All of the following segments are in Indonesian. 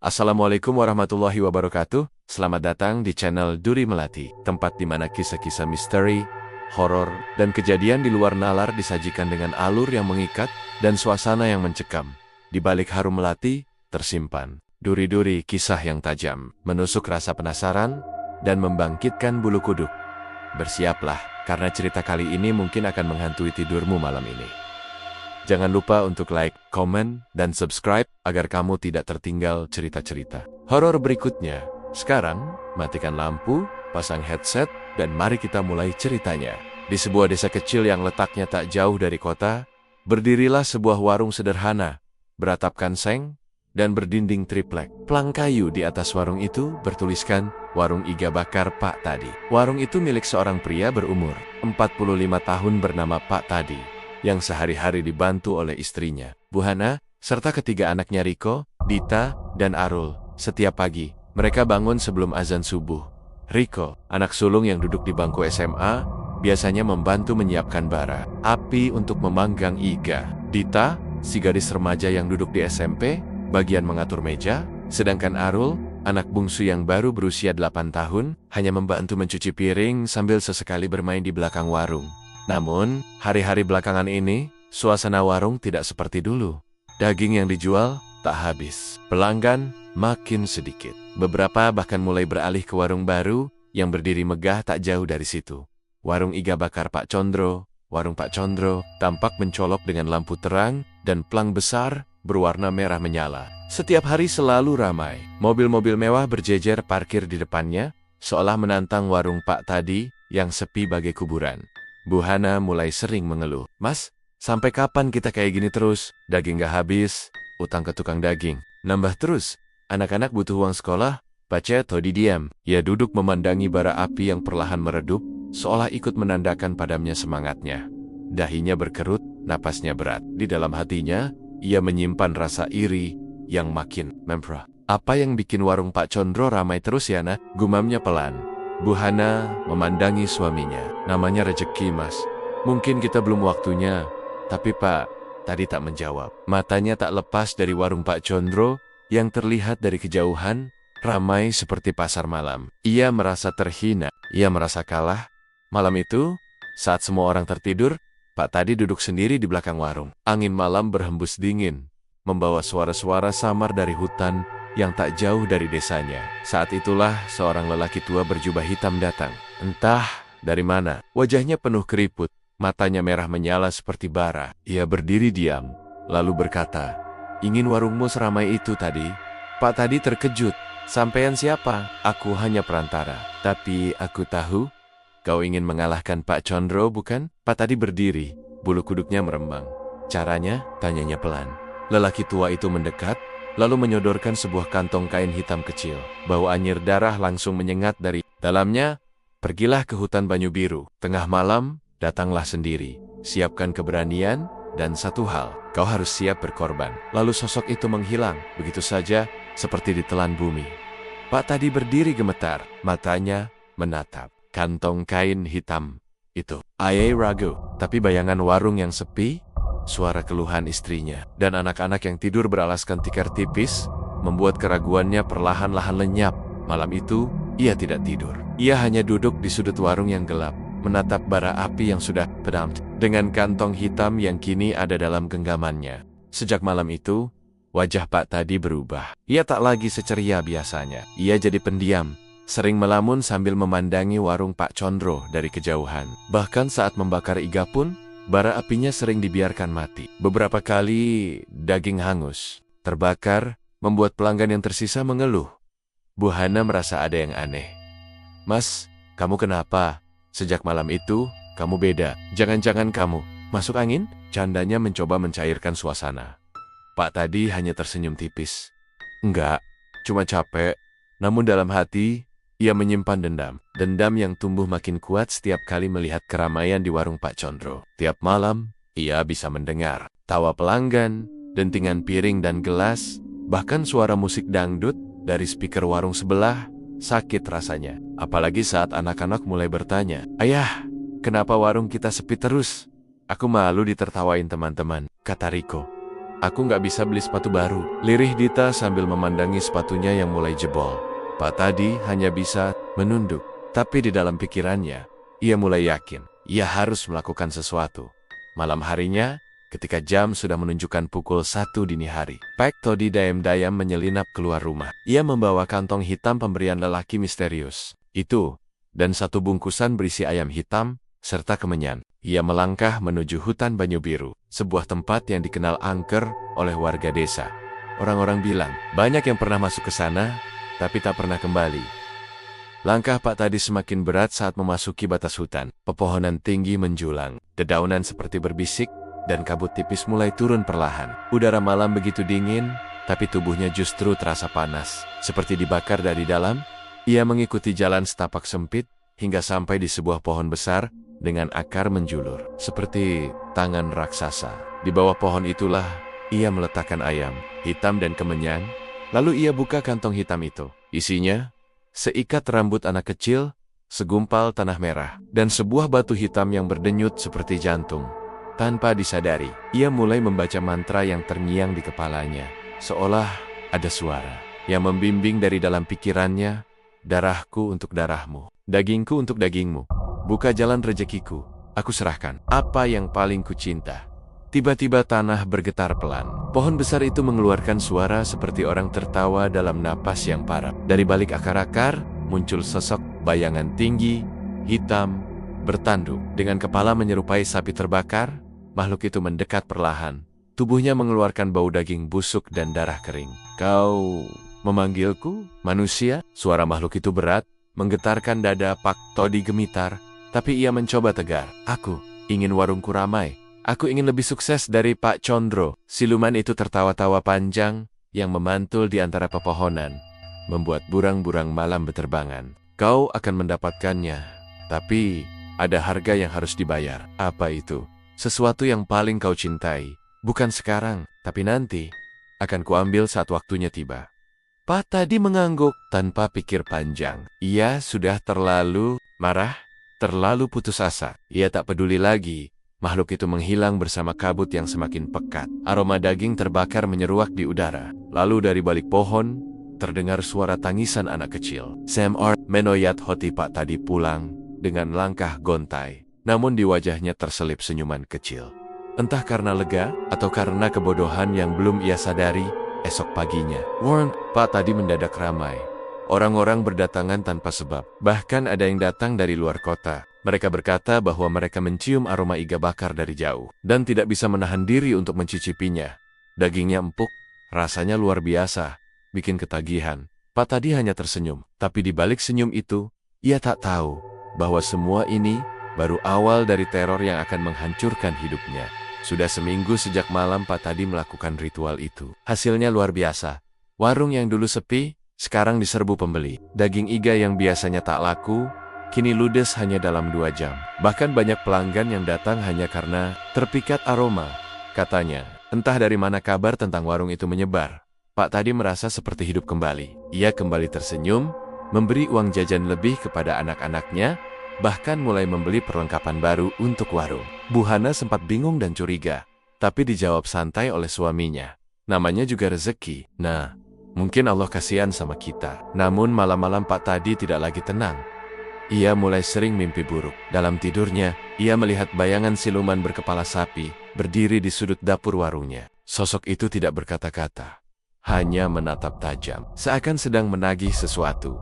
Assalamualaikum warahmatullahi wabarakatuh. Selamat datang di channel Duri Melati, tempat di mana kisah-kisah misteri, horor, dan kejadian di luar nalar disajikan dengan alur yang mengikat dan suasana yang mencekam. Di balik harum melati, tersimpan duri-duri kisah yang tajam, menusuk rasa penasaran, dan membangkitkan bulu kuduk. Bersiaplah, karena cerita kali ini mungkin akan menghantui tidurmu malam ini. Jangan lupa untuk like, komen, dan subscribe agar kamu tidak tertinggal cerita-cerita horor berikutnya. Sekarang, matikan lampu, pasang headset, dan mari kita mulai ceritanya. Di sebuah desa kecil yang letaknya tak jauh dari kota, berdirilah sebuah warung sederhana, beratapkan seng, dan berdinding triplek. Plang kayu di atas warung itu bertuliskan, Warung Iga Bakar Pak Tadi. Warung itu milik seorang pria berumur 45 tahun bernama Pak Tadi, yang sehari-hari dibantu oleh istrinya, Bu Hana, serta ketiga anaknya Riko, Dita, dan Arul. Setiap pagi, mereka bangun sebelum azan subuh. Riko, anak sulung yang duduk di bangku SMA, biasanya membantu menyiapkan bara api untuk memanggang iga. Dita, si gadis remaja yang duduk di SMP, bagian mengatur meja, sedangkan Arul, anak bungsu yang baru berusia 8 tahun, hanya membantu mencuci piring sambil sesekali bermain di belakang warung. Namun, hari-hari belakangan ini, suasana warung tidak seperti dulu. Daging yang dijual tak habis. Pelanggan makin sedikit. Beberapa bahkan mulai beralih ke warung baru yang berdiri megah tak jauh dari situ. Warung Iga Bakar Pak Condro. Warung Pak Condro tampak mencolok dengan lampu terang dan plang besar berwarna merah menyala. Setiap hari selalu ramai. Mobil-mobil mewah berjejer parkir di depannya, seolah menantang warung Pak Tadi yang sepi bagai kuburan. Bu Hana mulai sering mengeluh. Mas, sampai kapan kita kayak gini terus? Daging gak habis, utang ke tukang daging nambah terus. Anak-anak butuh uang sekolah, baca atau didiam. Ia duduk memandangi bara api yang perlahan meredup, seolah ikut menandakan padamnya semangatnya. Dahinya berkerut, napasnya berat. Di dalam hatinya, ia menyimpan rasa iri yang makin memperah. Apa yang bikin warung Pak Condro ramai terus ya, nak? Gumamnya pelan. Bu Hana memandangi suaminya. Namanya rezeki, Mas. Mungkin kita belum waktunya. Tapi Pak Tadi tak menjawab. Matanya tak lepas dari warung Pak Condro yang terlihat dari kejauhan, ramai seperti pasar malam. Ia merasa terhina. Ia merasa kalah. Malam itu, saat semua orang tertidur, Pak Tadi duduk sendiri di belakang warung. Angin malam berhembus dingin, membawa suara-suara samar dari hutan yang tak jauh dari desanya. Saat itulah seorang lelaki tua berjubah hitam datang. Entah dari mana, wajahnya penuh keriput, matanya merah menyala seperti bara. Ia berdiri diam, lalu berkata, "Ingin warungmu seramai itu tadi?" Pak Tadi terkejut. "Sampean siapa?" "Aku hanya perantara. Tapi aku tahu, kau ingin mengalahkan Pak Condro, bukan?" Pak Tadi berdiri, bulu kuduknya meremang. "Caranya?" tanyanya pelan. Lelaki tua itu mendekat, lalu menyodorkan sebuah kantong kain hitam kecil. Bau anyir darah langsung menyengat dari dalamnya. "Pergilah ke hutan Banyu Biru. Tengah malam, datanglah sendiri. Siapkan keberanian, dan satu hal, kau harus siap berkorban." Lalu sosok itu menghilang, begitu saja, seperti ditelan bumi. Pak Tadi berdiri gemetar, matanya menatap kantong kain hitam itu. Ayah ragu, tapi bayangan warung yang sepi, suara keluhan istrinya, dan anak-anak yang tidur beralaskan tikar tipis, membuat keraguannya perlahan-lahan lenyap. Malam itu, ia tidak tidur. Ia hanya duduk di sudut warung yang gelap, menatap bara api yang sudah padam, dengan kantong hitam yang kini ada dalam genggamannya. Sejak malam itu, wajah Pak Tadi berubah. Ia tak lagi seceria biasanya. Ia jadi pendiam, sering melamun sambil memandangi warung Pak Condro dari kejauhan. Bahkan saat membakar iga pun, bara apinya sering dibiarkan mati. Beberapa kali daging hangus, terbakar, membuat pelanggan yang tersisa mengeluh. Bu Hana merasa ada yang aneh. "Mas, kamu kenapa? Sejak malam itu, kamu beda. Jangan-jangan kamu masuk angin?" Candanya mencoba mencairkan suasana. Pak Tadi hanya tersenyum tipis. "Enggak, cuma capek." Namun dalam hati, ia menyimpan dendam. Dendam yang tumbuh makin kuat setiap kali melihat keramaian di warung Pak Condro. Tiap malam, ia bisa mendengar tawa pelanggan, dentingan piring dan gelas, bahkan suara musik dangdut dari speaker warung sebelah. Sakit rasanya. Apalagi saat anak-anak mulai bertanya, "Ayah, kenapa warung kita sepi terus?" "Aku malu ditertawain teman-teman," kata Riko. Aku nggak bisa beli sepatu baru. Lirih Dita sambil memandangi sepatunya yang mulai jebol. Pak Tadi hanya bisa menunduk. Tapi di dalam pikirannya, ia mulai yakin, ia harus melakukan sesuatu. Malam harinya, ketika jam sudah menunjukkan pukul 1 dini hari, Pak Todi dayam-dayam menyelinap keluar rumah. Ia membawa kantong hitam pemberian lelaki misterius itu, dan satu bungkusan berisi ayam hitam, serta kemenyan. Ia melangkah menuju hutan Banyu Biru, sebuah tempat yang dikenal angker oleh warga desa. Orang-orang bilang, banyak yang pernah masuk ke sana, tapi tak pernah kembali. Langkah Pak Tadi semakin berat saat memasuki batas hutan. Pepohonan tinggi menjulang, dedaunan seperti berbisik, dan kabut tipis mulai turun perlahan. Udara malam begitu dingin, tapi tubuhnya justru terasa panas. Seperti dibakar dari dalam, ia mengikuti jalan setapak sempit, hingga sampai di sebuah pohon besar, dengan akar menjulur, seperti tangan raksasa. Di bawah pohon itulah, ia meletakkan ayam, hitam dan kemenyan, lalu ia buka kantong hitam itu. Isinya, seikat rambut anak kecil, segumpal tanah merah, dan sebuah batu hitam yang berdenyut seperti jantung. Tanpa disadari, ia mulai membaca mantra yang terngiang di kepalanya, seolah ada suara yang membimbing dari dalam pikirannya, darahku untuk darahmu, dagingku untuk dagingmu, buka jalan rezekiku, aku serahkan apa yang paling kucinta. Tiba-tiba tanah bergetar pelan. Pohon besar itu mengeluarkan suara seperti orang tertawa dalam napas yang parah. Dari balik akar-akar, muncul sosok bayangan tinggi, hitam, bertanduk. Dengan kepala menyerupai sapi terbakar, makhluk itu mendekat perlahan. Tubuhnya mengeluarkan bau daging busuk dan darah kering. Kau memanggilku, manusia? Suara makhluk itu berat, menggetarkan dada Pak Todi gemitar, tapi ia mencoba tegar. Aku ingin warungku ramai. Aku ingin lebih sukses dari Pak Condro. Siluman itu tertawa-tawa panjang yang memantul di antara pepohonan, membuat burang-burang malam beterbangan. Kau akan mendapatkannya, tapi ada harga yang harus dibayar. Apa itu? Sesuatu yang paling kau cintai. Bukan sekarang, tapi nanti. Akan kuambil saat waktunya tiba. Pak Tadi mengangguk tanpa pikir panjang. Ia sudah terlalu marah, terlalu putus asa. Ia tak peduli lagi. Makhluk itu menghilang bersama kabut yang semakin pekat. Aroma daging terbakar menyeruak di udara. Lalu dari balik pohon, terdengar suara tangisan anak kecil. Sam Art menoyat hoti Pak Tadi pulang dengan langkah gontai. Namun di wajahnya terselip senyuman kecil. Entah karena lega atau karena kebodohan yang belum ia sadari, esok paginya, Pak Tadi mendadak ramai. Orang-orang berdatangan tanpa sebab. Bahkan ada yang datang dari luar kota. Mereka berkata bahwa mereka mencium aroma iga bakar dari jauh, dan tidak bisa menahan diri untuk mencicipinya. Dagingnya empuk, rasanya luar biasa, bikin ketagihan. Pak Tadi hanya tersenyum, tapi di balik senyum itu, ia tak tahu bahwa semua ini baru awal dari teror yang akan menghancurkan hidupnya. Sudah seminggu sejak malam Pak Tadi melakukan ritual itu. Hasilnya luar biasa. Warung yang dulu sepi, sekarang diserbu pembeli. Daging iga yang biasanya tak laku, kini ludes hanya dalam 2 jam. Bahkan banyak pelanggan yang datang hanya karena terpikat aroma. Katanya, entah dari mana kabar tentang warung itu menyebar. Pak Tadi merasa seperti hidup kembali. Ia kembali tersenyum, memberi uang jajan lebih kepada anak-anaknya, bahkan mulai membeli perlengkapan baru untuk warung. Bu Hana sempat bingung dan curiga, tapi dijawab santai oleh suaminya. Namanya juga rezeki. Nah, mungkin Allah kasihan sama kita. Namun malam-malam Pak Tadi tidak lagi tenang. Ia mulai sering mimpi buruk. Dalam tidurnya, ia melihat bayangan siluman berkepala sapi berdiri di sudut dapur warungnya. Sosok itu tidak berkata-kata, hanya menatap tajam, seakan sedang menagih sesuatu.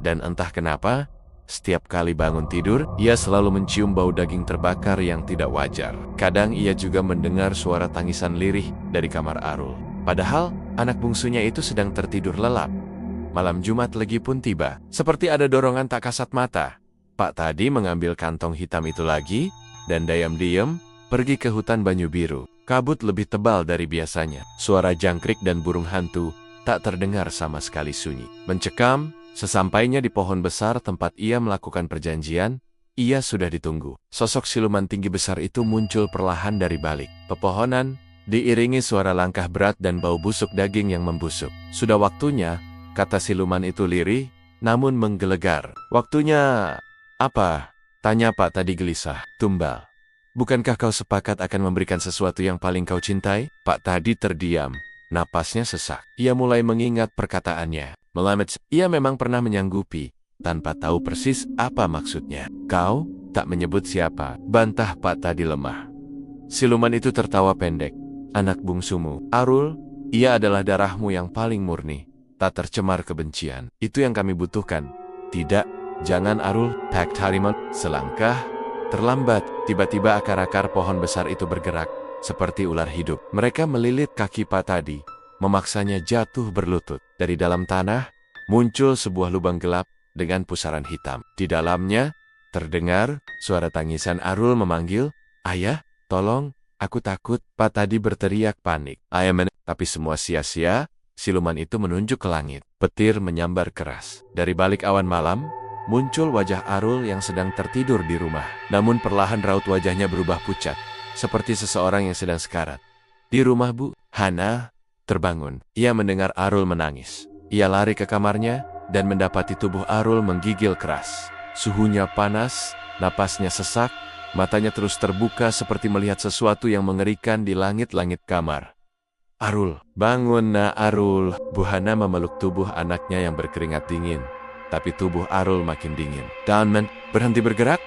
Dan entah kenapa, setiap kali bangun tidur, ia selalu mencium bau daging terbakar yang tidak wajar. Kadang ia juga mendengar suara tangisan lirih dari kamar Arul. Padahal, anak bungsunya itu sedang tertidur lelap. Malam Jumat Legi pun tiba. Seperti ada dorongan tak kasat mata. Pak Tadi mengambil kantong hitam itu lagi, dan diam-diam pergi ke hutan Banyu Biru. Kabut lebih tebal dari biasanya. Suara jangkrik dan burung hantu tak terdengar sama sekali sunyi. Mencekam, sesampainya di pohon besar tempat ia melakukan perjanjian, ia sudah ditunggu. Sosok siluman tinggi besar itu muncul perlahan dari balik pepohonan, diiringi suara langkah berat dan bau busuk daging yang membusuk. Sudah waktunya, kata siluman itu lirih, namun menggelegar. Waktunya apa? Tanya Pak Tadi gelisah. Tumbal. bukankah kau sepakat akan memberikan sesuatu yang paling kau cintai? Pak tadi terdiam. Napasnya sesak. Ia mulai mengingat perkataannya. Melamet, ia memang pernah menyanggupi, tanpa tahu persis apa maksudnya. Kau tak menyebut siapa, bantah Pak tadi lemah. Siluman itu tertawa pendek. Anak bungsumu, Arul, ia adalah darahmu yang paling murni. Tak tercemar kebencian. Itu yang kami butuhkan. Tidak, jangan Arul, Pak Harimau. Selangkah terlambat, tiba-tiba akar-akar pohon besar itu bergerak, seperti ular hidup. Mereka melilit kaki Pak tadi, memaksanya jatuh berlutut. Dari dalam tanah, muncul sebuah lubang gelap dengan pusaran hitam. Di dalamnya, terdengar suara tangisan Arul memanggil, "Ayah, tolong, aku takut." Pak tadi berteriak panik. Tapi semua sia-sia, siluman itu menunjuk ke langit. Petir menyambar keras. Dari balik awan malam, muncul wajah Arul yang sedang tertidur di rumah. Namun perlahan raut wajahnya berubah pucat, seperti seseorang yang sedang sekarat. "Di rumah, Bu." Hana terbangun. Ia mendengar Arul menangis. Ia lari ke kamarnya dan mendapati tubuh Arul menggigil keras. Suhunya panas, napasnya sesak, matanya terus terbuka seperti melihat sesuatu yang mengerikan di langit-langit kamar. "Arul, bangun nak Arul." Bu Hana memeluk tubuh anaknya yang berkeringat dingin. Tapi tubuh Arul makin dingin. "Danman, berhenti bergerak!"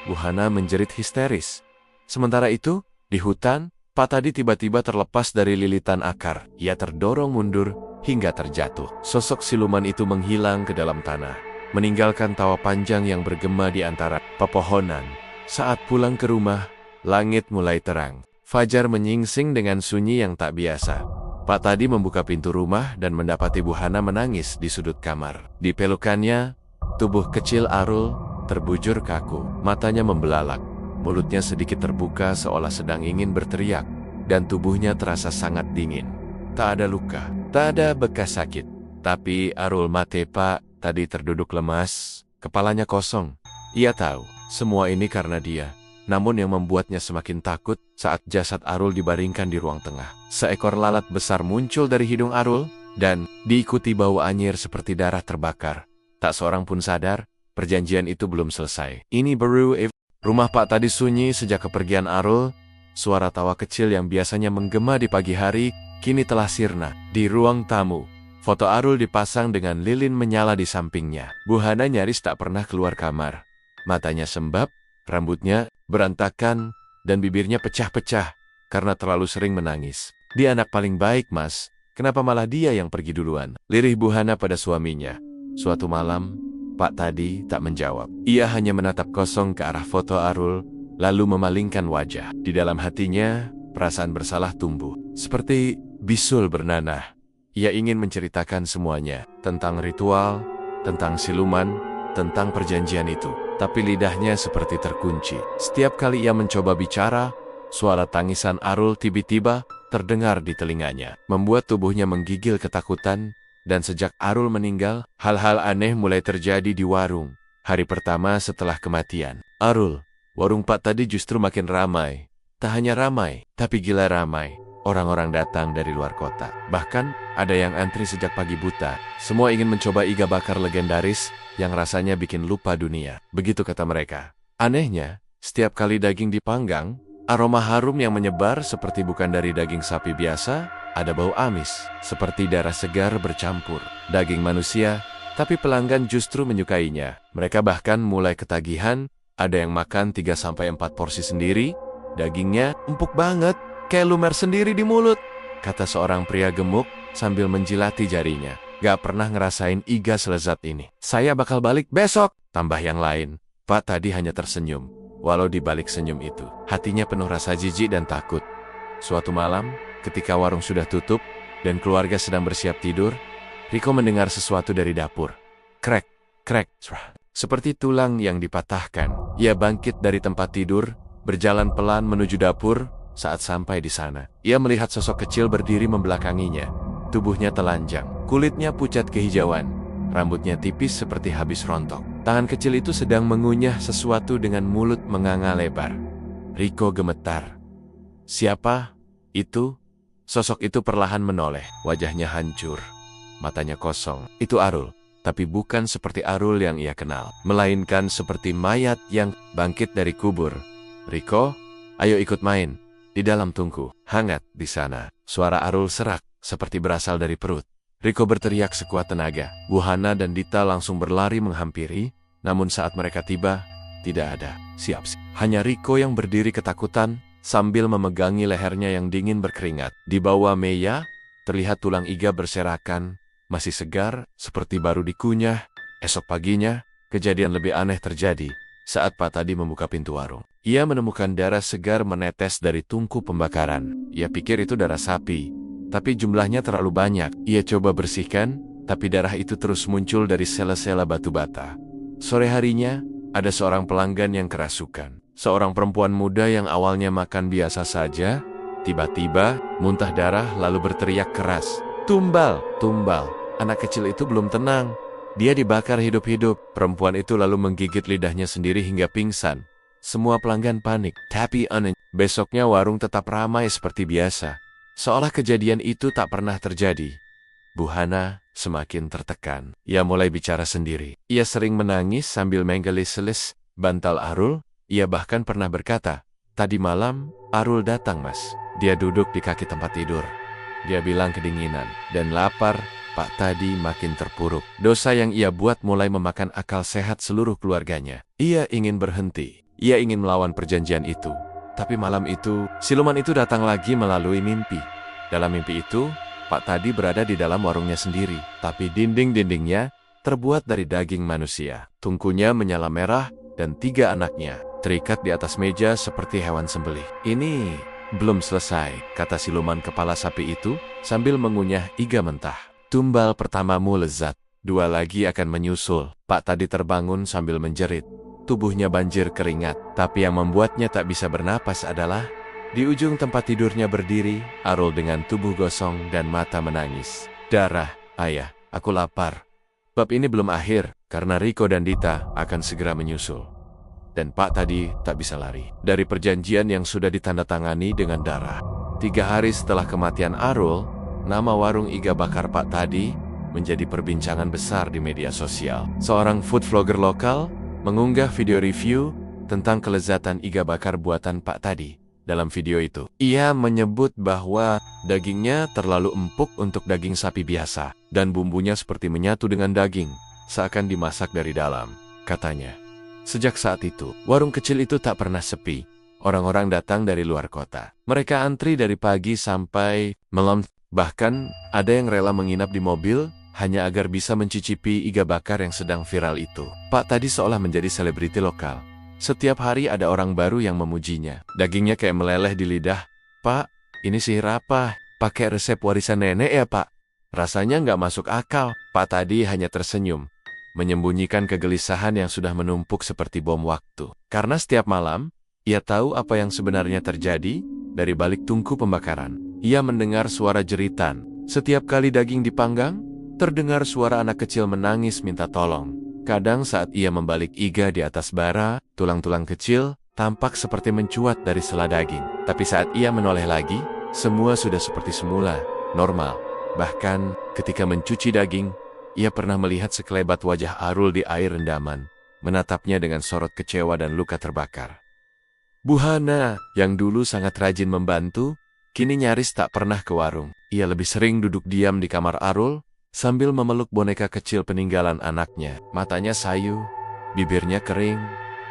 Bu Hana menjerit histeris. Sementara itu, di hutan, Pak tadi tiba-tiba terlepas dari lilitan akar. Ia terdorong mundur hingga terjatuh. Sosok siluman itu menghilang ke dalam tanah, meninggalkan tawa panjang yang bergema di antara pepohonan. Saat pulang ke rumah, langit mulai terang. Fajar menyingsing dengan sunyi yang tak biasa. Pak tadi membuka pintu rumah dan mendapati Bu Hana menangis di sudut kamar. Di pelukannya, tubuh kecil Arul terbujur kaku. Matanya membelalak, mulutnya sedikit terbuka seolah sedang ingin berteriak, dan tubuhnya terasa sangat dingin. Tak ada luka, tak ada bekas sakit. Tapi Arul mate Pak tadi terduduk lemas, kepalanya kosong. Ia tahu, semua ini karena dia. Namun yang membuatnya semakin takut saat jasad Arul dibaringkan di ruang tengah. Seekor lalat besar muncul dari hidung Arul dan diikuti bau anyir seperti darah terbakar. Tak seorang pun sadar, perjanjian itu belum selesai. Ini baru rumah Pak tadi sunyi sejak kepergian Arul. Suara tawa kecil yang biasanya menggema di pagi hari kini telah sirna. Di ruang tamu, foto Arul dipasang dengan lilin menyala di sampingnya. Bu Hana nyaris tak pernah keluar kamar. Matanya sembab, rambutnya berantakan, dan bibirnya pecah-pecah karena terlalu sering menangis. "Dia anak paling baik, Mas. Kenapa malah dia yang pergi duluan?" Lirih Bu Hana pada suaminya. Suatu malam, Pak tadi tak menjawab. Ia hanya menatap kosong ke arah foto Arul, lalu memalingkan wajah. Di dalam hatinya, perasaan bersalah tumbuh. Seperti bisul bernanah. Ia ingin menceritakan semuanya, tentang ritual, tentang siluman, tentang perjanjian itu. Tapi lidahnya seperti terkunci. Setiap kali ia mencoba bicara, suara tangisan Arul tiba-tiba terdengar di telinganya, membuat tubuhnya menggigil ketakutan. Dan sejak Arul meninggal, hal-hal aneh mulai terjadi di warung. Hari pertama setelah kematian Arul, warung Pak tadi justru makin ramai. Tak hanya ramai, tapi gila ramai. Orang-orang datang dari luar kota. Bahkan ada yang antri sejak pagi buta. Semua ingin mencoba iga bakar legendaris yang rasanya bikin lupa dunia. Begitu kata mereka. Anehnya, setiap kali daging dipanggang, aroma harum yang menyebar seperti bukan dari daging sapi biasa, ada bau amis, seperti darah segar bercampur. Daging manusia, tapi pelanggan justru menyukainya. Mereka bahkan mulai ketagihan, ada yang makan 3-4 porsi sendiri, dagingnya empuk banget, kayak lumer sendiri di mulut, kata seorang pria gemuk sambil menjilati jarinya. Gak pernah ngerasain iga selezat ini. "Saya bakal balik besok," tambah yang lain. Pak tadi hanya tersenyum, walau di balik senyum itu, hatinya penuh rasa jijik dan takut. Suatu malam, ketika warung sudah tutup dan keluarga sedang bersiap tidur, Riko mendengar sesuatu dari dapur. Krek, krek, seperti tulang yang dipatahkan. Ia bangkit dari tempat tidur, berjalan pelan menuju dapur. Saat sampai di sana, ia melihat sosok kecil berdiri membelakanginya. Tubuhnya telanjang, kulitnya pucat kehijauan, rambutnya tipis seperti habis rontok. Tangan kecil itu sedang mengunyah sesuatu dengan mulut menganga lebar. Riko gemetar. "Siapa itu?" Sosok itu perlahan menoleh, wajahnya hancur, matanya kosong. Itu Arul, tapi bukan seperti Arul yang ia kenal, melainkan seperti mayat yang bangkit dari kubur. "Riko, Ayo ikut main. Di dalam tungku. Hangat di sana. Suara Arul serak, seperti berasal dari perut. Riko berteriak sekuat tenaga. Buhana dan Dita langsung berlari menghampiri, namun saat mereka tiba, tidak ada. Siap. Hanya Riko yang berdiri ketakutan, sambil memegangi lehernya yang dingin berkeringat. Di bawah meja, terlihat tulang iga berserakan, masih segar, seperti baru dikunyah. Esok paginya, kejadian lebih aneh terjadi saat Pak Tadi membuka pintu warung. Ia menemukan darah segar menetes dari tungku pembakaran. Ia pikir itu darah sapi, tapi jumlahnya terlalu banyak. Ia coba bersihkan, tapi darah itu terus muncul dari sela-sela batu bata. Sore harinya, ada seorang pelanggan yang kerasukan. Seorang perempuan muda yang awalnya makan biasa saja, tiba-tiba muntah darah lalu berteriak keras. Tumbal, tumbal. Anak kecil itu belum tenang. Dia dibakar hidup-hidup. Perempuan itu lalu menggigit lidahnya sendiri hingga pingsan. Semua pelanggan panik. Tapi besoknya warung tetap ramai seperti biasa. Seolah kejadian itu tak pernah terjadi. Buhana semakin tertekan. Ia mulai bicara sendiri. Ia sering menangis sambil menggelis-gelis bantal Arul. Ia bahkan pernah berkata, "Tadi malam Arul datang, Mas. Dia duduk di kaki tempat tidur." Dia bilang kedinginan dan lapar. Pak Tadi makin terpuruk. Dosa yang ia buat mulai memakan akal sehat seluruh keluarganya. Ia ingin berhenti. Ia ingin melawan perjanjian itu. Tapi malam itu, siluman itu datang lagi melalui mimpi. Dalam mimpi itu, Pak Tadi berada di dalam warungnya sendiri. Tapi dinding-dindingnya terbuat dari daging manusia. Tungkunya menyala merah dan 3 anaknya terikat di atas meja seperti hewan sembelih. Ini belum selesai, kata siluman kepala sapi itu sambil mengunyah iga mentah. Tumbal pertamamu lezat, 2 lagi akan menyusul. Pak Tadi terbangun sambil menjerit. Tubuhnya banjir keringat, tapi yang membuatnya tak bisa bernapas adalah di ujung tempat tidurnya berdiri Arul dengan tubuh gosong dan mata menangis. Darah, ayah, aku lapar. Bab ini belum akhir, karena Riko dan Dita akan segera menyusul. Dan Pak Tadi tak bisa lari dari perjanjian yang sudah ditandatangani dengan darah. 3 hari setelah kematian Arul, nama warung iga bakar Pak Tadi menjadi perbincangan besar di media sosial. Seorang food vlogger lokal mengunggah video review tentang kelezatan iga bakar buatan Pak Tadi. Dalam video itu, ia menyebut bahwa dagingnya terlalu empuk untuk daging sapi biasa, dan bumbunya seperti menyatu dengan daging, seakan dimasak dari dalam, katanya. Sejak saat itu, warung kecil itu tak pernah sepi. Orang-orang datang dari luar kota. Mereka antri dari pagi sampai malam. Bahkan, ada yang rela menginap di mobil hanya agar bisa mencicipi iga bakar yang sedang viral itu. Pak Tadi seolah menjadi selebriti lokal. Setiap hari ada orang baru yang memujinya. Dagingnya kayak meleleh di lidah. "Pak, ini sihir apa? Pakai resep warisan nenek ya, Pak?" Rasanya nggak masuk akal. Pak Tadi hanya tersenyum, menyembunyikan kegelisahan yang sudah menumpuk seperti bom waktu. Karena setiap malam, ia tahu apa yang sebenarnya terjadi dari balik tungku pembakaran. Ia mendengar suara jeritan. Setiap kali daging dipanggang, terdengar suara anak kecil menangis minta tolong. Kadang saat ia membalik iga di atas bara, tulang-tulang kecil tampak seperti mencuat dari sela daging. Tapi saat ia menoleh lagi, semua sudah seperti semula, normal. Bahkan ketika mencuci daging, ia pernah melihat sekelebat wajah Arul di air rendaman, menatapnya dengan sorot kecewa dan luka terbakar. Buhana, yang dulu sangat rajin membantu, kini nyaris tak pernah ke warung. Ia lebih sering duduk diam di kamar Arul, sambil memeluk boneka kecil peninggalan anaknya. Matanya sayu, bibirnya kering,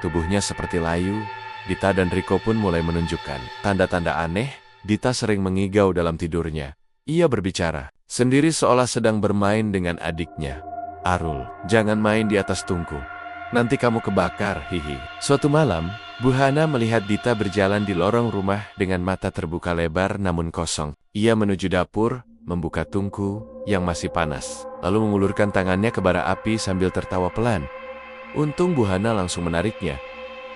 tubuhnya seperti layu. Dita dan Riko pun mulai menunjukkan tanda-tanda aneh. Dita sering mengigau dalam tidurnya. Ia berbicara sendiri seolah sedang bermain dengan adiknya. "Arul, jangan main di atas tungku. Nanti kamu kebakar, hihi." Suatu malam, Buhana melihat Dita berjalan di lorong rumah dengan mata terbuka lebar namun kosong. Ia menuju dapur, membuka tungku yang masih panas, lalu mengulurkan tangannya ke bara api sambil tertawa pelan. Untung Buhana langsung menariknya.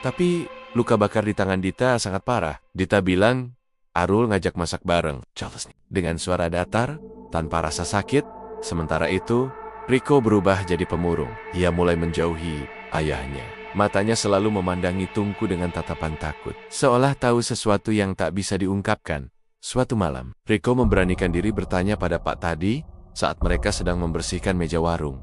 Tapi luka bakar di tangan Dita sangat parah. Dita bilang, Arul ngajak masak bareng. Charles dengan suara datar, tanpa rasa sakit. Sementara itu, Riko berubah jadi pemurung. Ia mulai menjauhi ayahnya. Matanya selalu memandangi tungku dengan tatapan takut, seolah tahu sesuatu yang tak bisa diungkapkan. Suatu malam, Riko memberanikan diri bertanya pada Pak Tadi saat mereka sedang membersihkan meja warung.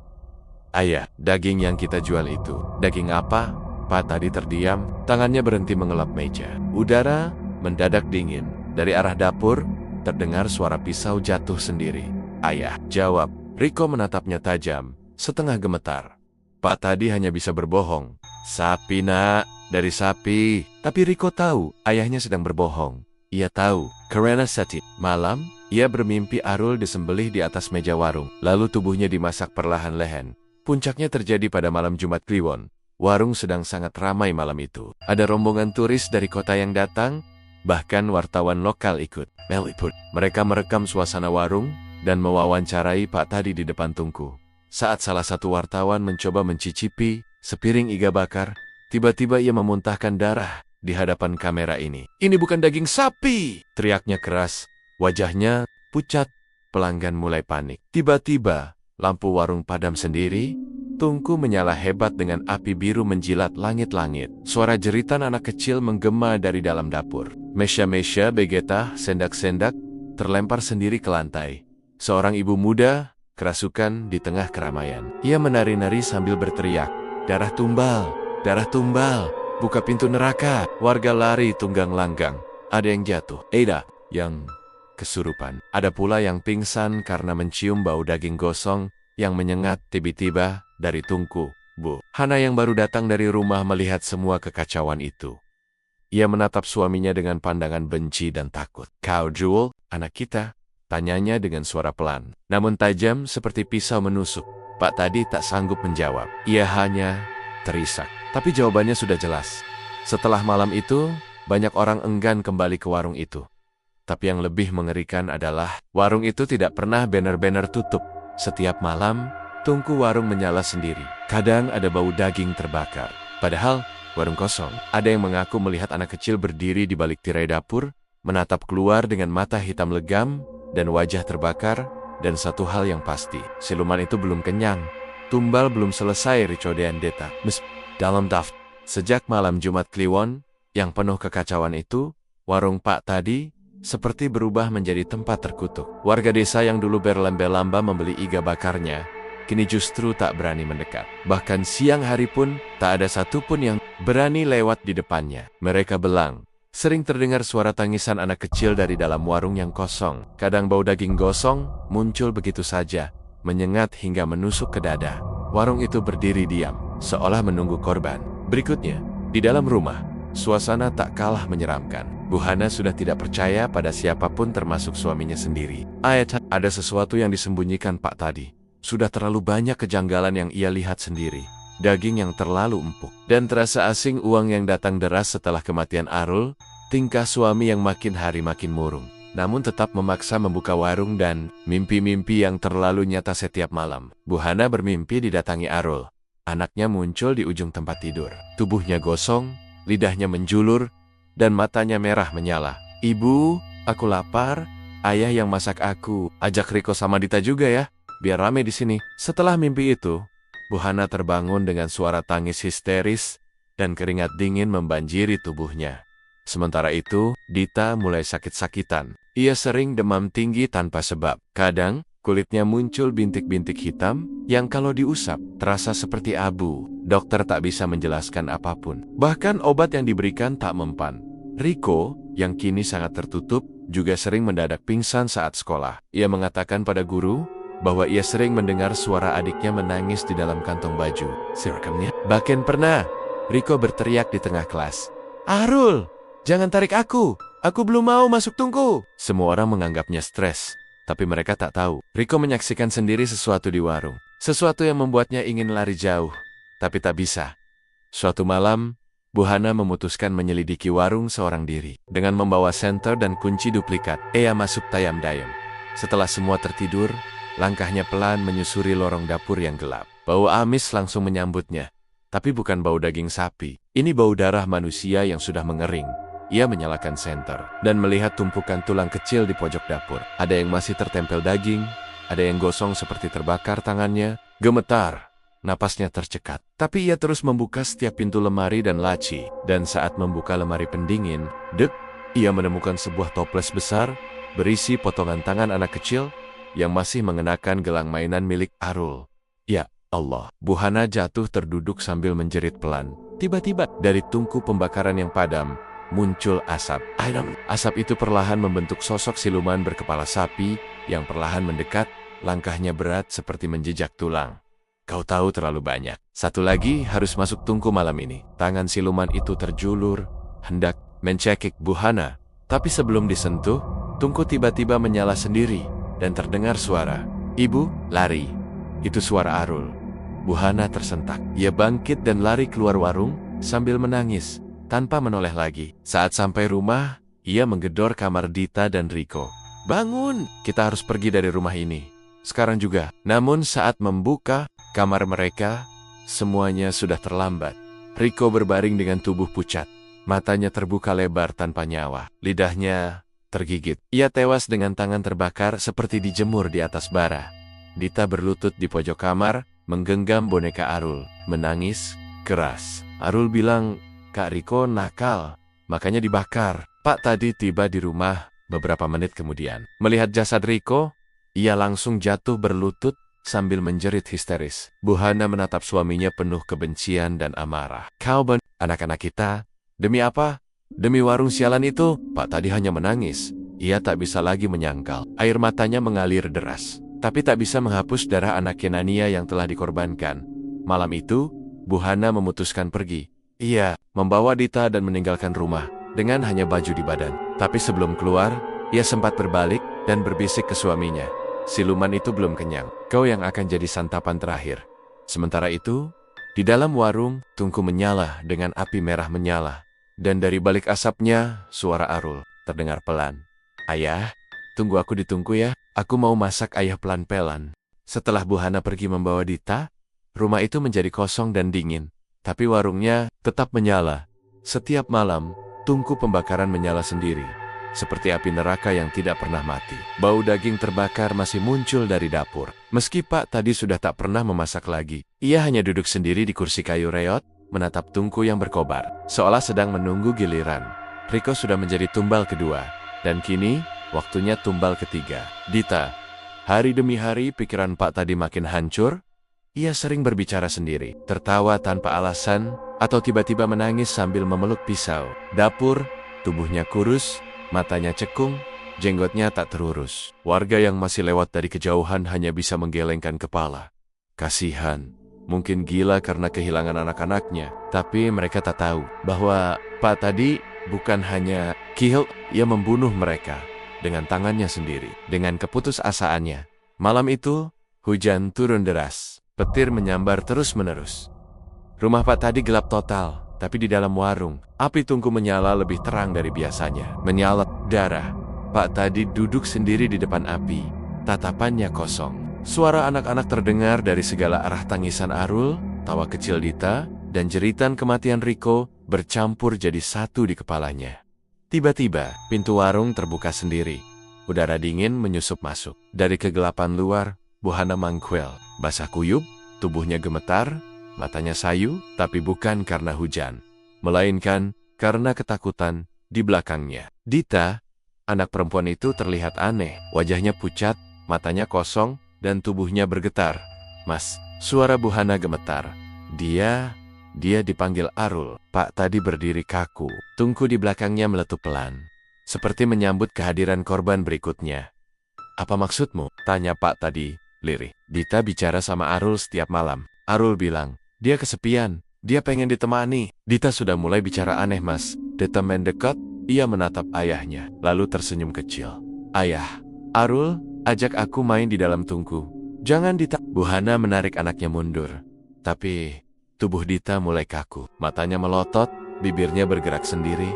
"Ayah, daging yang kita jual itu, daging apa?" Pak tadi terdiam, tangannya berhenti mengelap meja. Udara mendadak dingin. Dari arah dapur, terdengar suara pisau jatuh sendiri. Ayah, jawab. Riko menatapnya tajam, setengah gemetar. Pak tadi hanya bisa berbohong. Sapi nak, dari sapi. Tapi Riko tahu ayahnya sedang berbohong. Ia tahu, karena setiap malam, ia bermimpi Arul disembelih di atas meja warung. Lalu tubuhnya dimasak perlahan-lahan. Puncaknya terjadi pada malam Jumat Kliwon. Warung sedang sangat ramai malam itu. Ada rombongan turis dari kota yang datang, bahkan wartawan lokal ikut meliput. Mereka merekam suasana warung dan mewawancarai Pak tadi di depan tungku. Saat salah satu wartawan mencoba mencicipi sepiring iga bakar, tiba-tiba ia memuntahkan darah di hadapan kamera ini. Ini bukan daging sapi! Teriaknya keras. Wajahnya pucat. Pelanggan mulai panik. Tiba-tiba, lampu warung padam sendiri. Tungku menyala hebat dengan api biru menjilat langit-langit. Suara jeritan anak kecil menggema dari dalam dapur. Mesya-mesya, begeta, sendak-sendak terlempar sendiri ke lantai. Seorang ibu muda kerasukan di tengah keramaian. Ia menari-nari sambil berteriak, "Darah tumbal! Darah tumbal! Buka pintu neraka!" Warga lari tunggang langgang. Ada yang jatuh. Ada yang kesurupan. Ada pula yang pingsan karena mencium bau daging gosong yang menyengat tiba-tiba dari tungku. Bu Hana yang baru datang dari rumah melihat semua kekacauan itu. Ia menatap suaminya dengan pandangan benci dan takut. "Kau Jewel, anak kita?" tanyanya dengan suara pelan, namun tajam seperti pisau menusuk. Pak tadi tak sanggup menjawab. Ia hanya terisak. Tapi jawabannya sudah jelas. Setelah malam itu, banyak orang enggan kembali ke warung itu. Tapi yang lebih mengerikan adalah, warung itu tidak pernah banner-banner tutup. Setiap malam, tungku warung menyala sendiri. Kadang ada bau daging terbakar. Padahal, warung kosong. Ada yang mengaku melihat anak kecil berdiri di balik tirai dapur, menatap keluar dengan mata hitam legam, dan wajah terbakar, dan satu hal yang pasti, siluman itu belum kenyang. Tumbal belum selesai ricodean deta. Dalam daftar, sejak malam Jumat Kliwon, yang penuh kekacauan itu, warung Pak tadi seperti berubah menjadi tempat terkutuk. Warga desa yang dulu berlomba-lomba membeli iga bakarnya, kini justru tak berani mendekat. Bahkan siang hari pun, tak ada satupun yang berani lewat di depannya. Mereka belang. Sering terdengar suara tangisan anak kecil dari dalam warung yang kosong. Kadang bau daging gosong muncul begitu saja, menyengat hingga menusuk ke dada. Warung itu berdiri diam, seolah menunggu korban. Berikutnya, di dalam rumah, suasana tak kalah menyeramkan. Bu Hana sudah tidak percaya pada siapapun termasuk suaminya sendiri. Ada sesuatu yang disembunyikan Pak tadi. Sudah terlalu banyak kejanggalan yang ia lihat sendiri. Daging yang terlalu empuk. Dan terasa asing uang yang datang deras setelah kematian Arul, tingkah suami yang makin hari makin murung. Namun tetap memaksa membuka warung dan mimpi-mimpi yang terlalu nyata setiap malam. Bu Hana bermimpi didatangi Arul. Anaknya muncul di ujung tempat tidur. Tubuhnya gosong, lidahnya menjulur, dan matanya merah menyala. "Ibu, aku lapar. Ayah yang masak aku. Ajak Riko sama Dita juga ya, biar rame di sini." Setelah mimpi itu, Bu Hana terbangun dengan suara tangis histeris dan keringat dingin membanjiri tubuhnya. Sementara itu, Dita mulai sakit-sakitan. Ia sering demam tinggi tanpa sebab. Kadang, kulitnya muncul bintik-bintik hitam yang kalau diusap, terasa seperti abu. Dokter tak bisa menjelaskan apapun. Bahkan obat yang diberikan tak mempan. Riko, yang kini sangat tertutup, juga sering mendadak pingsan saat sekolah. Ia mengatakan pada guru bahwa ia sering mendengar suara adiknya menangis di dalam kantong baju. Sirekamnya. Bahkan pernah, Riko berteriak di tengah kelas, "Arul, jangan tarik aku. Aku belum mau masuk tungku." Semua orang menganggapnya stres, tapi mereka tak tahu. Riko menyaksikan sendiri sesuatu di warung. Sesuatu yang membuatnya ingin lari jauh, tapi tak bisa. Suatu malam, Bu Hana memutuskan menyelidiki warung seorang diri. Dengan membawa senter dan kunci duplikat, ia masuk tayam-dayam. Setelah semua tertidur, langkahnya pelan menyusuri lorong dapur yang gelap. Bau amis langsung menyambutnya. Tapi bukan bau daging sapi. Ini bau darah manusia yang sudah mengering. Ia menyalakan senter dan melihat tumpukan tulang kecil di pojok dapur. Ada yang masih tertempel daging, ada yang gosong seperti terbakar tangannya. Gemetar, napasnya tercekat. Tapi ia terus membuka setiap pintu lemari dan laci. Dan saat membuka lemari pendingin, ia menemukan sebuah toples besar berisi potongan tangan anak kecil yang masih mengenakan gelang mainan milik Arul. Ya Allah, Bu Hana jatuh terduduk sambil menjerit pelan. Tiba-tiba, dari tungku pembakaran yang padam, muncul asap. Asap itu perlahan membentuk sosok siluman berkepala sapi yang perlahan mendekat, langkahnya berat seperti menjejak tulang. Kau tahu terlalu banyak. Satu lagi harus masuk tungku malam ini. Tangan siluman itu terjulur, hendak mencekik Buhana. Tapi sebelum disentuh, tungku tiba-tiba menyala sendiri dan terdengar suara. Ibu, lari. Itu suara Arul. Buhana tersentak. Ia bangkit dan lari keluar warung sambil menangis, tanpa menoleh lagi. Saat sampai rumah, ia menggedor kamar Dita dan Riko. Bangun, kita harus pergi dari rumah ini. Sekarang juga. Namun saat membuka kamar mereka, semuanya sudah terlambat. Riko berbaring dengan tubuh pucat. Matanya terbuka lebar tanpa nyawa. Lidahnya tergigit. Ia tewas dengan tangan terbakar seperti dijemur di atas bara. Dita berlutut di pojok kamar, menggenggam boneka Arul, menangis keras. Arul bilang, Kak Riko nakal, makanya dibakar. Pak tadi tiba di rumah beberapa menit kemudian. Melihat jasad Riko, ia langsung jatuh berlutut sambil menjerit histeris. Buhana menatap suaminya penuh kebencian dan amarah. Kau anak-anak kita, demi apa? Demi warung sialan itu. Pak tadi hanya menangis. Ia tak bisa lagi menyangkal. Air matanya mengalir deras, tapi tak bisa menghapus darah anak Kenania yang telah dikorbankan. Malam itu, Buhana memutuskan pergi. Ia membawa Dita dan meninggalkan rumah dengan hanya baju di badan. Tapi sebelum keluar, ia sempat berbalik dan berbisik ke suaminya. Siluman itu belum kenyang. Kau yang akan jadi santapan terakhir. Sementara itu, di dalam warung, tungku menyala dengan api merah menyala. Dan dari balik asapnya, suara Arul terdengar pelan. Ayah, tunggu aku di tungku ya. Aku mau masak ayah pelan-pelan. Setelah Buhana pergi membawa Dita, rumah itu menjadi kosong dan dingin. Tapi warungnya tetap menyala. Setiap malam, tungku pembakaran menyala sendiri. Seperti api neraka yang tidak pernah mati. Bau daging terbakar masih muncul dari dapur. Meski Pak tadi sudah tak pernah memasak lagi, ia hanya duduk sendiri di kursi kayu reot, menatap tungku yang berkobar, seolah sedang menunggu giliran. Riko sudah menjadi tumbal kedua, dan kini waktunya tumbal ketiga. Dita, hari demi hari pikiran Pak tadi makin hancur. Ia sering berbicara sendiri, tertawa tanpa alasan, atau tiba-tiba menangis sambil memeluk pisau. Dapur, tubuhnya kurus, matanya cekung, jenggotnya tak terurus. Warga yang masih lewat dari kejauhan hanya bisa menggelengkan kepala. Kasihan, mungkin gila karena kehilangan anak-anaknya, tapi mereka tak tahu bahwa Pak tadi bukan hanya killed, ia membunuh mereka dengan tangannya sendiri, dengan keputusasaannya. Malam itu, hujan turun deras. Petir menyambar terus-menerus. Rumah Pak tadi gelap total, tapi di dalam warung, api tungku menyala lebih terang dari biasanya. Menyalat darah. Pak tadi duduk sendiri di depan api, tatapannya kosong. Suara anak-anak terdengar dari segala arah. Tangisan Arul, tawa kecil Dita, dan jeritan kematian Riko bercampur jadi satu di kepalanya. Tiba-tiba, pintu warung terbuka sendiri. Udara dingin menyusup masuk. Dari kegelapan luar, Buhana mangkwel, basah kuyup, tubuhnya gemetar, matanya sayu, tapi bukan karena hujan, melainkan karena ketakutan di belakangnya. Dita, anak perempuan itu terlihat aneh, wajahnya pucat, matanya kosong, dan tubuhnya bergetar. Mas, suara Buhana gemetar. Dia dipanggil Arul. Pak tadi berdiri kaku, tungku di belakangnya meletup pelan, seperti menyambut kehadiran korban berikutnya. Apa maksudmu? Tanya Pak tadi, lirih. Dita bicara sama Arul setiap malam. Arul bilang, dia kesepian, dia pengen ditemani. Dita sudah mulai bicara aneh, Mas. Dita mendekat, ia menatap ayahnya, lalu tersenyum kecil. Ayah, Arul, ajak aku main di dalam tungku. Jangan Dita. Buhana menarik anaknya mundur. Tapi tubuh Dita mulai kaku. Matanya melotot, bibirnya bergerak sendiri.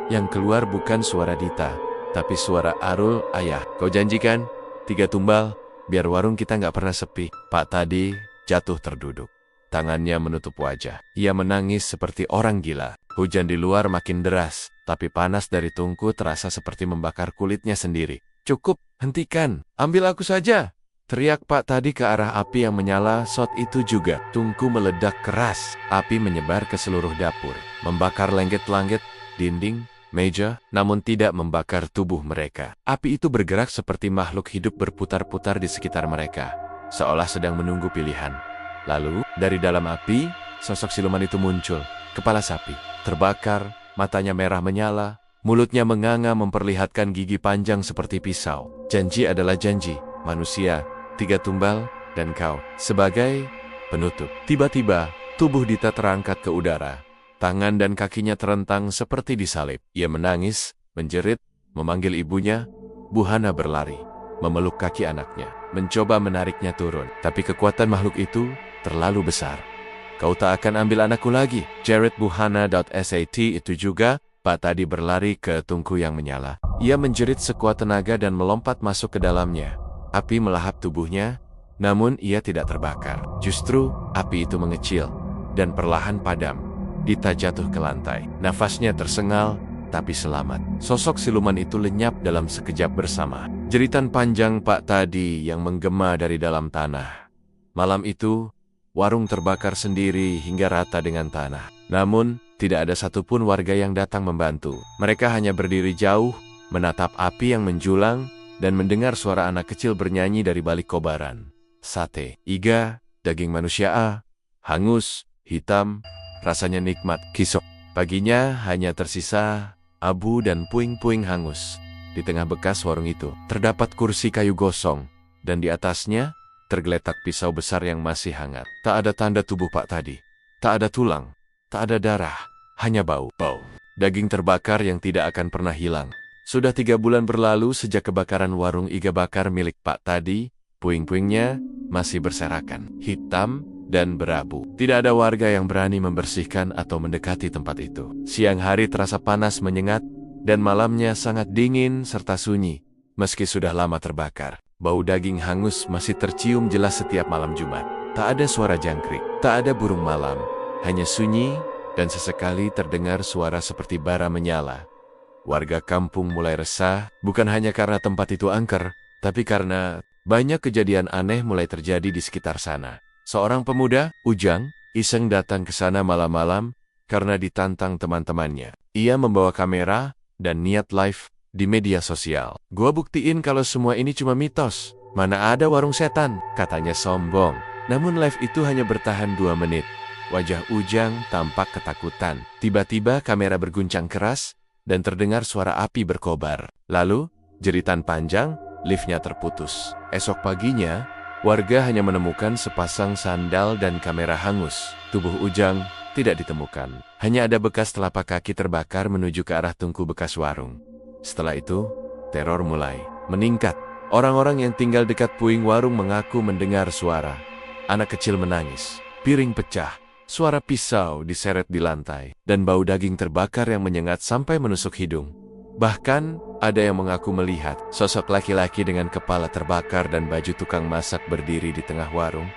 Yang keluar bukan suara Dita, tapi suara Arul. Ayah, kau janjikan 3 tumbal, biar warung kita nggak pernah sepi. Pak tadi jatuh terduduk. Tangannya menutup wajah. Ia menangis seperti orang gila. Hujan di luar makin deras, tapi panas dari tungku terasa seperti membakar kulitnya sendiri. Cukup, hentikan, ambil aku saja. Teriak Pak tadi ke arah api yang menyala. Saat itu juga, tungku meledak keras. Api menyebar ke seluruh dapur, membakar langit-langit, dinding, meja, namun tidak membakar tubuh mereka. Api itu bergerak seperti makhluk hidup berputar-putar di sekitar mereka, seolah sedang menunggu pilihan. Lalu, dari dalam api, sosok siluman itu muncul. kepala sapi, terbakar, matanya merah menyala, mulutnya menganga memperlihatkan gigi panjang seperti pisau. Janji adalah janji, manusia, 3 tumbal, dan kau sebagai penutup. Tiba-tiba, tubuh Dita terangkat ke udara. Tangan dan kakinya terentang seperti disalib. Ia menangis, menjerit, memanggil ibunya. Buhana berlari, memeluk kaki anaknya, mencoba menariknya turun. Tapi kekuatan makhluk itu terlalu besar. Kau tak akan ambil anakku lagi. Jared Buhana.sat itu juga, Pak tadi berlari ke tungku yang menyala. Ia menjerit sekuat tenaga dan melompat masuk ke dalamnya. Api melahap tubuhnya, namun ia tidak terbakar. Justru, api itu mengecil dan perlahan padam. Dita jatuh ke lantai. Nafasnya tersengal, tapi selamat. Sosok siluman itu lenyap dalam sekejap bersama. Jeritan panjang Pak tadi yang menggema dari dalam tanah. Malam itu, warung terbakar sendiri hingga rata dengan tanah. Namun, tidak ada satupun warga yang datang membantu. Mereka hanya berdiri jauh, menatap api yang menjulang, dan mendengar suara anak kecil bernyanyi dari balik kobaran. Sate, iga, daging manusia hangus, hitam, rasanya nikmat. Kisok. Paginya hanya tersisa abu dan puing-puing hangus. Di tengah bekas warung itu, terdapat kursi kayu gosong, dan di atasnya, tergeletak pisau besar yang masih hangat. Tak ada tanda tubuh Pak tadi. Tak ada tulang, tak ada darah, hanya bau. Daging terbakar yang tidak akan pernah hilang. Sudah 3 bulan berlalu sejak kebakaran warung iga bakar milik Pak tadi. Puing-puingnya masih berserakan, hitam, dan berabu. Tidak ada warga yang berani membersihkan atau mendekati tempat itu. Siang hari terasa panas menyengat, dan malamnya sangat dingin serta sunyi, meski sudah lama terbakar. Bau daging hangus masih tercium jelas setiap malam Jumat. Tak ada suara jangkrik, tak ada burung malam, hanya sunyi, dan sesekali terdengar suara seperti bara menyala. Warga kampung mulai resah, bukan hanya karena tempat itu angker, tapi karena banyak kejadian aneh mulai terjadi di sekitar sana. Seorang pemuda, Ujang, iseng datang ke sana malam-malam karena ditantang teman-temannya. Ia membawa kamera dan niat live di media sosial. Gua buktiin kalau semua ini cuma mitos. Mana ada warung setan, katanya sombong. Namun live itu hanya bertahan 2 menit. Wajah Ujang tampak ketakutan. Tiba-tiba kamera berguncang keras dan terdengar suara api berkobar. Lalu, jeritan panjang, liftnya terputus. Esok paginya, warga hanya menemukan sepasang sandal dan kamera hangus. Tubuh Ujang tidak ditemukan. Hanya ada bekas telapak kaki terbakar menuju ke arah tungku bekas warung. Setelah itu, teror mulai meningkat. Orang-orang yang tinggal dekat puing warung mengaku mendengar suara. Anak kecil menangis, piring pecah, suara pisau diseret di lantai, dan bau daging terbakar yang menyengat sampai menusuk hidung. Bahkan, ada yang mengaku melihat sosok laki-laki dengan kepala terbakar dan baju tukang masak berdiri di tengah warung,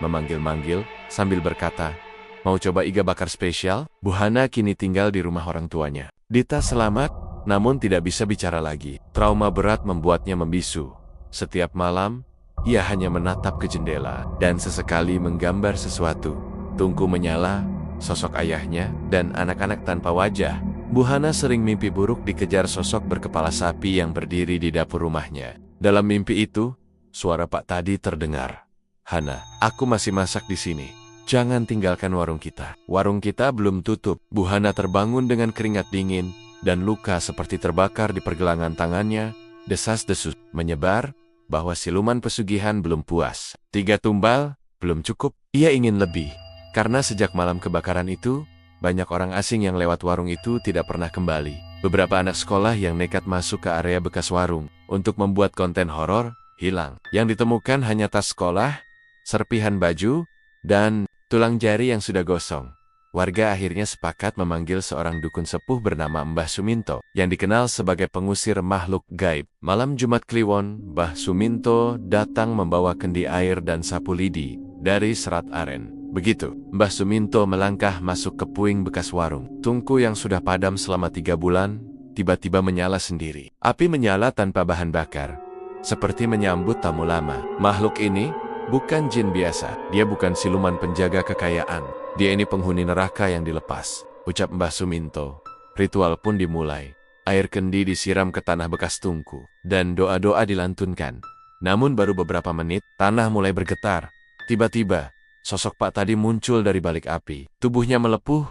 memanggil-manggil sambil berkata, "Mau coba iga bakar spesial?" Buhana kini tinggal di rumah orang tuanya. Dita selamat, namun tidak bisa bicara lagi. Trauma berat membuatnya membisu. Setiap malam, ia hanya menatap ke jendela dan sesekali menggambar sesuatu. Tungku menyala, sosok ayahnya, dan anak-anak tanpa wajah. Buhana sering mimpi buruk dikejar sosok berkepala sapi yang berdiri di dapur rumahnya. Dalam mimpi itu, suara Pak tadi terdengar. "Hana, aku masih masak di sini. Jangan tinggalkan warung kita." Warung kita belum tutup. Buhana terbangun dengan keringat dingin dan luka seperti terbakar di pergelangan tangannya. Desas-desus menyebar bahwa siluman pesugihan belum puas. 3 tumbal belum cukup. Ia ingin lebih. Karena sejak malam kebakaran itu, banyak orang asing yang lewat warung itu tidak pernah kembali. Beberapa anak sekolah yang nekat masuk ke area bekas warung untuk membuat konten horor hilang. Yang ditemukan hanya tas sekolah, serpihan baju, dan tulang jari yang sudah gosong. Warga akhirnya sepakat memanggil seorang dukun sepuh bernama Mbah Suminto, yang dikenal sebagai pengusir makhluk gaib. Malam Jumat Kliwon, Mbah Suminto datang membawa kendi air dan sapu lidi dari Serat Aren. Begitu, Mbah Suminto melangkah masuk ke puing bekas warung. Tungku yang sudah padam selama 3 bulan, tiba-tiba menyala sendiri. Api menyala tanpa bahan bakar, seperti menyambut tamu lama. Makhluk ini bukan jin biasa. Dia bukan siluman penjaga kekayaan. Dia ini penghuni neraka yang dilepas, ucap Mbah Suminto. Ritual pun dimulai. Air kendi disiram ke tanah bekas tungku, dan doa-doa dilantunkan. Namun baru beberapa menit, tanah mulai bergetar. Tiba-tiba, sosok Pak tadi muncul dari balik api. Tubuhnya melepuh,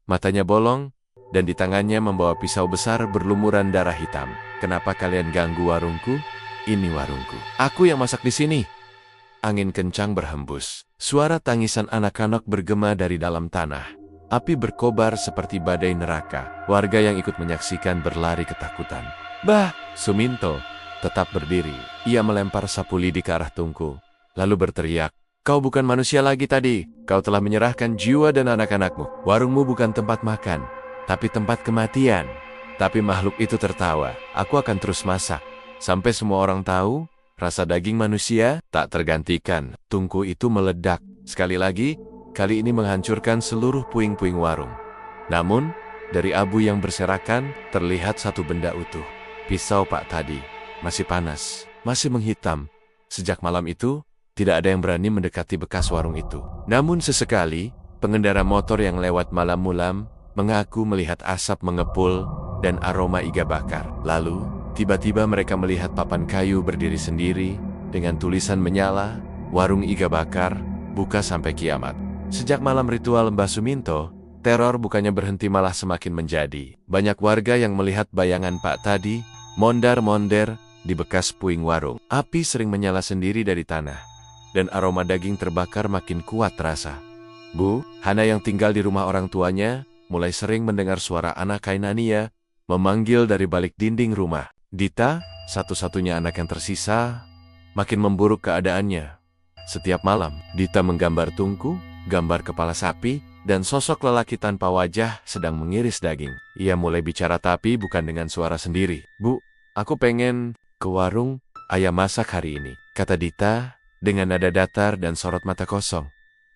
matanya bolong, dan di tangannya membawa pisau besar berlumuran darah hitam. "Kenapa kalian ganggu warungku? Ini warungku. Aku yang masak di sini." Angin kencang berhembus. Suara tangisan anak-anak bergema dari dalam tanah. Api berkobar seperti badai neraka. Warga yang ikut menyaksikan berlari ketakutan. "Bah!" Suminto tetap berdiri. Ia melempar sapu lidi ke arah Tungku, lalu berteriak, "Kau bukan manusia lagi tadi. Kau telah menyerahkan jiwa dan anak-anakmu. Warungmu bukan tempat makan, tapi tempat kematian." Tapi makhluk itu tertawa. "Aku akan terus masak, sampai semua orang tahu, rasa daging manusia tak tergantikan." Tungku itu meledak. Sekali lagi, kali ini menghancurkan seluruh puing-puing warung. Namun, dari abu yang berserakan, terlihat satu benda utuh. Pisau Pak tadi, masih panas, masih menghitam. Sejak malam itu, tidak ada yang berani mendekati bekas warung itu. Namun sesekali, pengendara motor yang lewat malam-malam mengaku melihat asap mengepul dan aroma iga bakar. Lalu, tiba-tiba mereka melihat papan kayu berdiri sendiri dengan tulisan menyala, "Warung iga bakar, buka sampai kiamat." Sejak malam ritual Mbah Suminto, teror bukannya berhenti malah semakin menjadi. Banyak warga yang melihat bayangan Pak tadi mondar-mondir di bekas puing warung. Api sering menyala sendiri dari tanah, dan aroma daging terbakar makin kuat terasa. Bu Hana yang tinggal di rumah orang tuanya mulai sering mendengar suara anak Kainania memanggil dari balik dinding rumah. Dita, satu-satunya anak yang tersisa, makin memburuk keadaannya. Setiap malam, Dita menggambar Tungku, gambar kepala sapi, dan sosok lelaki tanpa wajah sedang mengiris daging. Ia mulai bicara tapi bukan dengan suara sendiri. "Bu, aku pengen ke warung, ayah masak hari ini," kata Dita dengan nada datar dan sorot mata kosong.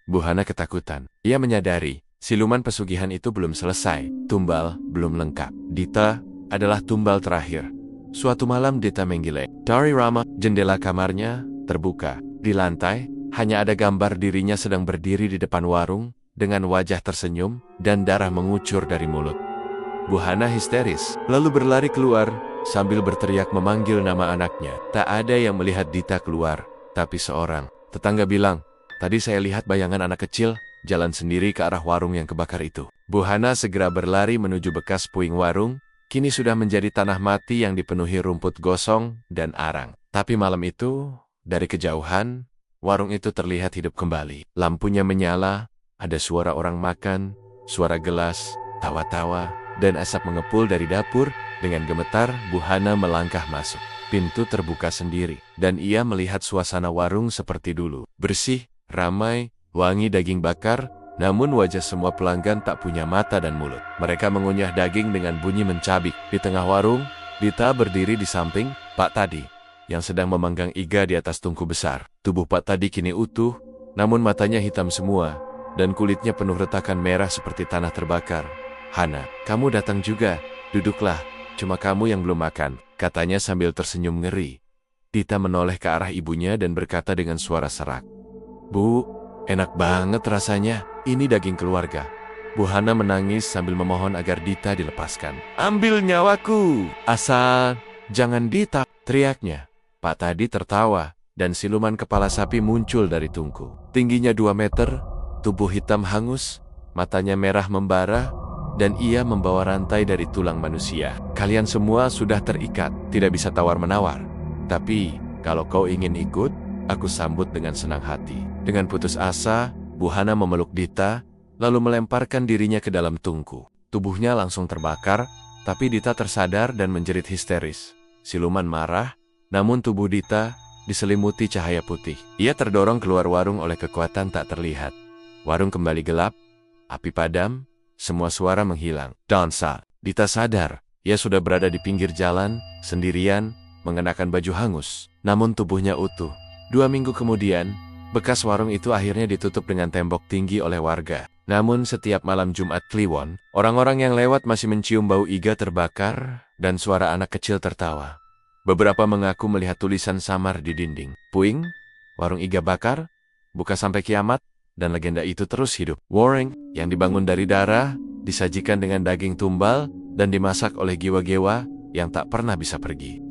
Bu Hana ketakutan. Ia menyadari siluman pesugihan itu belum selesai, tumbal belum lengkap. Dita adalah tumbal terakhir. Suatu malam Dita menggilai. Dari Rama, jendela kamarnya terbuka. Di lantai, hanya ada gambar dirinya sedang berdiri di depan warung, dengan wajah tersenyum dan darah mengucur dari mulut. Bu Hana histeris, lalu berlari keluar, sambil berteriak memanggil nama anaknya. Tak ada yang melihat Dita keluar, tapi seorang tetangga bilang, "Tadi saya lihat bayangan anak kecil, jalan sendiri ke arah warung yang kebakar itu." Bu Hana segera berlari menuju bekas puing warung, kini sudah menjadi tanah mati yang dipenuhi rumput gosong dan arang. Tapi malam itu, dari kejauhan, warung itu terlihat hidup kembali. Lampunya menyala, ada suara orang makan, suara gelas, tawa-tawa, dan asap mengepul dari dapur. Dengan gemetar, Bu Hana melangkah masuk. Pintu terbuka sendiri, dan ia melihat suasana warung seperti dulu. Bersih, ramai, wangi daging bakar, namun wajah semua pelanggan tak punya mata dan mulut. Mereka mengunyah daging dengan bunyi mencabik. Di tengah warung, Dita berdiri di samping Pak Tadi, yang sedang memanggang iga di atas tungku besar. Tubuh Pak Tadi kini utuh, namun matanya hitam semua, dan kulitnya penuh retakan merah seperti tanah terbakar. "Hana, kamu datang juga. Duduklah, cuma kamu yang belum makan," katanya sambil tersenyum ngeri. Dita menoleh ke arah ibunya dan berkata dengan suara serak, "Bu, enak banget rasanya. Ini daging keluarga." Bu Hana menangis sambil memohon agar Dita dilepaskan. "Ambil nyawaku, asal jangan Dita," teriaknya. Pak Tadi tertawa, dan siluman kepala sapi muncul dari tungku. Tingginya 2 meter, tubuh hitam hangus, matanya merah membara, dan ia membawa rantai dari tulang manusia. "Kalian semua sudah terikat, tidak bisa tawar-menawar. Tapi, kalau kau ingin ikut, aku sambut dengan senang hati." Dengan putus asa, Bu Hana memeluk Dita, lalu melemparkan dirinya ke dalam tungku. Tubuhnya langsung terbakar, tapi Dita tersadar dan menjerit histeris. Siluman marah, namun tubuh Dita diselimuti cahaya putih. Ia terdorong keluar warung oleh kekuatan tak terlihat. Warung kembali gelap, api padam, semua suara menghilang. Dansa, Dita sadar, ia sudah berada di pinggir jalan, sendirian, mengenakan baju hangus. Namun tubuhnya utuh. 2 minggu kemudian, bekas warung itu akhirnya ditutup dengan tembok tinggi oleh warga. Namun setiap malam Jumat Kliwon, orang-orang yang lewat masih mencium bau iga terbakar dan suara anak kecil tertawa. Beberapa mengaku melihat tulisan samar di dinding. "Puing, warung iga bakar, buka sampai kiamat," dan legenda itu terus hidup. Warung yang dibangun dari darah, disajikan dengan daging tumbal, dan dimasak oleh gewa-gewa yang tak pernah bisa pergi.